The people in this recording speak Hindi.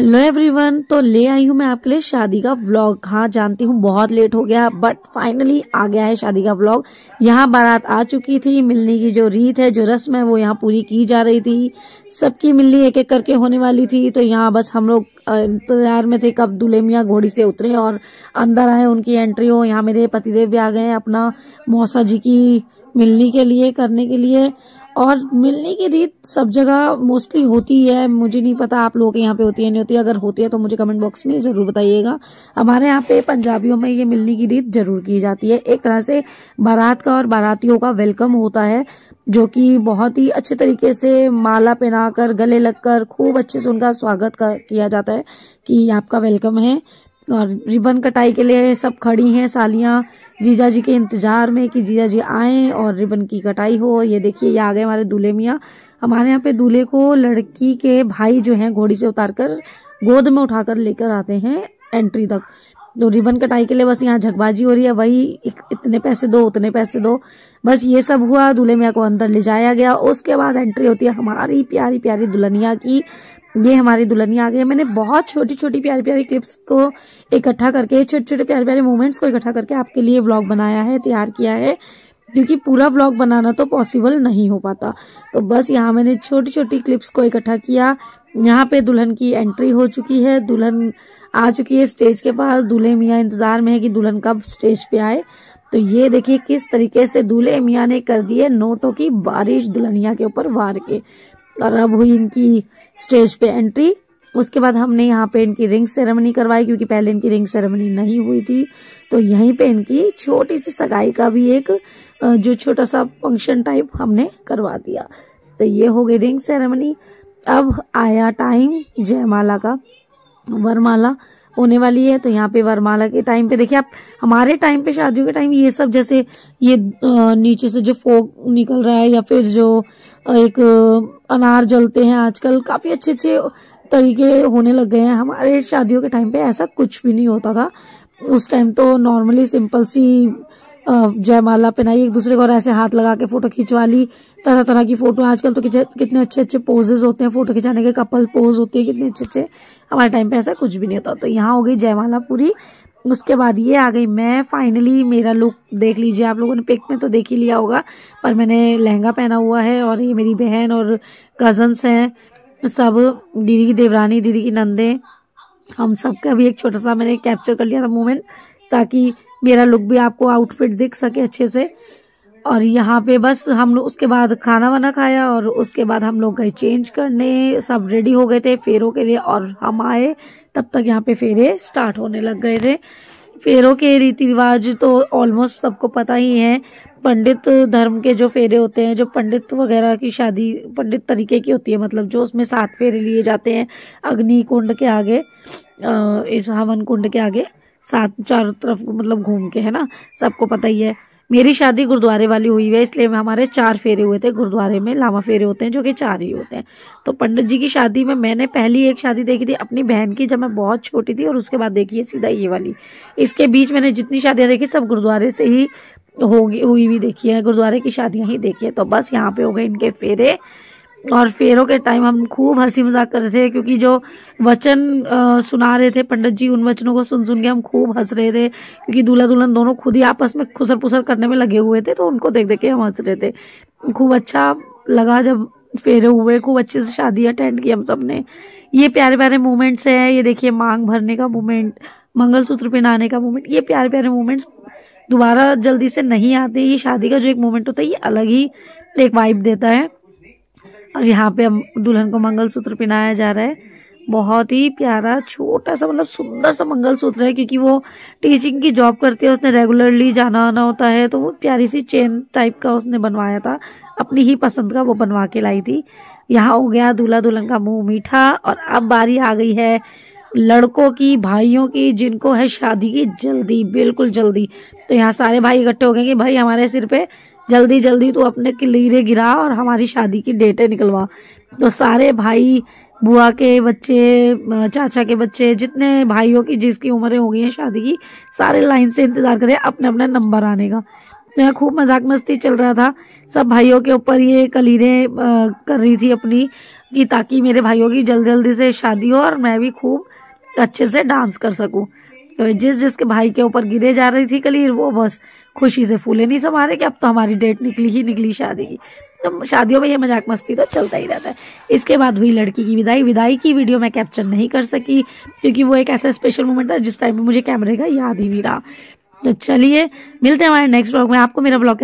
हेलो एवरीवन, तो ले आई हूँ मैं आपके लिए शादी का व्लॉग। हाँ जानती हूँ बहुत लेट हो गया, बट फाइनली आ गया है शादी का व्लॉग। यहाँ बारात आ चुकी थी, मिलने की जो रीत है, जो रस्म है, वो यहाँ पूरी की जा रही थी। सबकी मिलनी एक एक करके होने वाली थी। तो यहाँ बस हम लोग इंतजार में थे कब दूल्हे मियाँ घोड़ी से उतरे और अंदर आए, उनकी एंट्री हो। यहाँ मेरे पतिदेव भी आ गए हैं अपना मौसा जी की मिलनी के लिए करने के लिए। और मिलने की रीत सब जगह मोस्टली होती है, मुझे नहीं पता आप लोगों के यहाँ पे होती है नहीं होती है। अगर होती है तो मुझे कमेंट बॉक्स में जरूर बताइएगा। हमारे यहाँ पे पंजाबियों में ये मिलने की रीत जरूर की जाती है। एक तरह से बारात का और बारातियों का वेलकम होता है, जो कि बहुत ही अच्छे तरीके से माला पहनाकर गले लगकर खूब अच्छे से उनका स्वागत किया जाता है कि आपका वेलकम है। और रिबन कटाई के लिए सब खड़ी हैं सालियां जीजा जी के इंतजार में कि जीजा जी आए और रिबन की कटाई हो। ये देखिए, ये आ गए हमारे दूल्हे मियाँ। हमारे यहाँ पे दूल्हे को लड़की के भाई जो हैं घोड़ी से उतारकर गोद में उठाकर लेकर आते हैं एंट्री तक। तो रिबन कटाई के लिए बस यहाँ झकबाजी हो रही है, वही इतने पैसे दो उतने पैसे दो, बस ये सब हुआ। दूल्हे मियाँ को अंदर ले जाया गया। उसके बाद एंट्री होती है हमारी प्यारी प्यारी दुल्हनिया की। ये हमारी दुल्हनिया आ गई है। मैंने बहुत छोटी छोटी प्यारी प्यारी क्लिप्स को इकट्ठा करके, छोटे छोटे प्यारे प्यारे मोमेंट्स को इकट्ठा करके आपके लिए व्लॉग बनाया है, तैयार किया है, क्योंकि पूरा व्लॉग बनाना तो पॉसिबल नहीं हो पाता। तो बस यहाँ मैंने छोटी छोटी क्लिप्स को इकट्ठा किया। यहाँ पे दुल्हन की एंट्री हो चुकी है, दुल्हन आ चुकी है स्टेज के पास। दूल्हे मियाँ इंतजार में है कि दुल्हन कब स्टेज पे आए। तो ये देखिए किस तरीके से दूल्हे मियाँ ने कर दिए नोटों की बारिश दुल्हनिया के ऊपर वार के। और अब हुई इनकी स्टेज पे एंट्री। उसके बाद हमने यहाँ पे इनकी रिंग सेरेमनी करवाई, क्योंकि पहले इनकी रिंग सेरेमनी नहीं हुई थी। तो यहीं पे इनकी छोटी सी सगाई का भी एक जो छोटा सा फंक्शन टाइप हमने करवा दिया। तो ये हो गई रिंग सेरेमनी। अब आया टाइम जयमाला का। वरमाला होने वाली है। तो यहाँ पे वरमाला के टाइम पे देखिए आप, हमारे टाइम पे शादियों के टाइम ये सब जैसे ये नीचे से जो फोग निकल रहा है, या फिर जो एक अनार जलते हैं, आजकल काफी अच्छे अच्छे तरीके होने लग गए हैं। हमारे शादियों के टाइम पे ऐसा कुछ भी नहीं होता था। उस टाइम तो नॉर्मली सिंपल सी जयमाला पहनाई एक दूसरे को और ऐसे हाथ लगा के फोटो खिंचवा ली। तरह तरह की फोटो, आजकल तो कितने अच्छे अच्छे पोजेस होते हैं फोटो खिंचाने के, कपल पोज होते हैं कितने अच्छे अच्छे। हमारे टाइम पे ऐसा कुछ भी नहीं होता। तो यहाँ हो गई जयमाला पूरी। उसके बाद ये आ गई मैं। फाइनली मेरा लुक देख लीजिए, आप लोगों ने पिक में तो देख ही लिया होगा, पर मैंने लहंगा पहना हुआ है। और ये मेरी बहन और कजन्स हैं सब, दीदी की देवरानी, दीदी की नंदे, हम सबका भी एक छोटा सा मैंने कैप्चर कर लिया था मोमेंट, ताकि मेरा लुक भी आपको आउटफिट दिख सके अच्छे से। और यहाँ पे बस हम लोग उसके बाद खाना वाना खाया और उसके बाद हम लोग गए चेंज करने। सब रेडी हो गए थे फेरों के लिए और हम आए तब तक यहाँ पे फेरे स्टार्ट होने लग गए थे। फेरों के रीति रिवाज तो ऑलमोस्ट सबको पता ही है। पंडित धर्म के जो फेरे होते हैं, जो पंडित वगैरह की शादी पंडित तरीके की होती है, मतलब जो उसमें 7 फेरे लिए जाते हैं अग्नि कुंड के आगे, इस हवन कुंड के आगे 7 चारों तरफ मतलब घूम के, है ना, सबको पता ही है। मेरी शादी गुरुद्वारे वाली हुई है, इसलिए हमारे 4 फेरे हुए थे। गुरुद्वारे में लामा फेरे होते हैं जो कि 4 ही होते हैं। तो पंडित जी की शादी में मैंने पहली एक शादी देखी थी अपनी बहन की, जब मैं बहुत छोटी थी, और उसके बाद देखी है सीधा ये वाली। इसके बीच मैंने जितनी शादियां देखी सब गुरुद्वारे से ही हुई भी देखी है, गुरुद्वारे की शादियां ही देखी है। तो बस यहाँ पे हो गए इनके फेरे। और फेरों के टाइम हम खूब हंसी मजाक कर रहे थे, क्योंकि जो वचन सुना रहे थे पंडित जी, उन वचनों को सुन सुन के हम खूब हंस रहे थे, क्योंकि दूल्हा दुल्हन दोनों खुद ही आपस में खुसर पुसर करने में लगे हुए थे। तो उनको देख देख के हम हंस रहे थे। खूब अच्छा लगा जब फेरे हुए, खूब अच्छे से शादी अटेंड की हम सब ने। ये प्यारे प्यारे मोमेंट्स हैं। ये देखिए मांग भरने का मोमेंट, मंगलसूत्र पहनाने का मोमेंट, ये प्यारे प्यारे मोमेंट्स दोबारा जल्दी से नहीं आते। ये शादी का जो एक मोमेंट होता है, ये अलग ही एक वाइब देता है। और यहाँ पे हम दुल्हन को मंगलसूत्र पहनाया जा रहा है। बहुत ही प्यारा छोटा सा मतलब सुंदर सा मंगलसूत्र है, क्योंकि वो टीचिंग की जॉब करती है, उसने रेगुलरली जाना आना होता है। तो वो प्यारी सी चेन टाइप का उसने बनवाया था, अपनी ही पसंद का वो बनवा के लाई थी। यहाँ हो गया दूल्हा दुल्हन का मुंह मीठा। और अब बारी आ गई है लड़कों की, भाइयों की, जिनको है शादी की जल्दी, बिल्कुल जल्दी। तो यहाँ सारे भाई इकट्ठे हो गए कि भाई हमारे सिर पे जल्दी जल्दी तू अपने लीरे गिरा और हमारी शादी की डेटें निकलवा। तो सारे भाई, बुआ के बच्चे, चाचा के बच्चे, जितने भाइयों की जिसकी उम्रें हो गई हैं शादी की, सारे लाइन से इंतजार करें अपने अपने नंबर आने का। तो यहाँ खूब मजाक मस्ती चल रहा था। सब भाइयों के ऊपर ये कलीरें कर रही थी अपनी, कि ताकि मेरे भाइयों की जल्दी जल्दी से शादी हो और मैं भी खूब अच्छे से डांस कर सकूं। तो जिसके भाई के ऊपर गिरे जा रही थी कलीर, वो बस खुशी से फूले नहीं समा रहे कि अब तो हमारी डेट निकली शादी की। तो शादियों में ये मजाक मस्ती तो चलता ही रहता है। इसके बाद हुई लड़की की विदाई की वीडियो मैं कैप्चर नहीं कर सकी, क्योंकि वो एक ऐसा स्पेशल मोमेंट था जिस टाइम में मुझे कैमरे का याद ही नहीं रहा। तो चलिए मिलते हैं हमारे नेक्स्ट व्लॉग में। आपको मेरा व्लॉग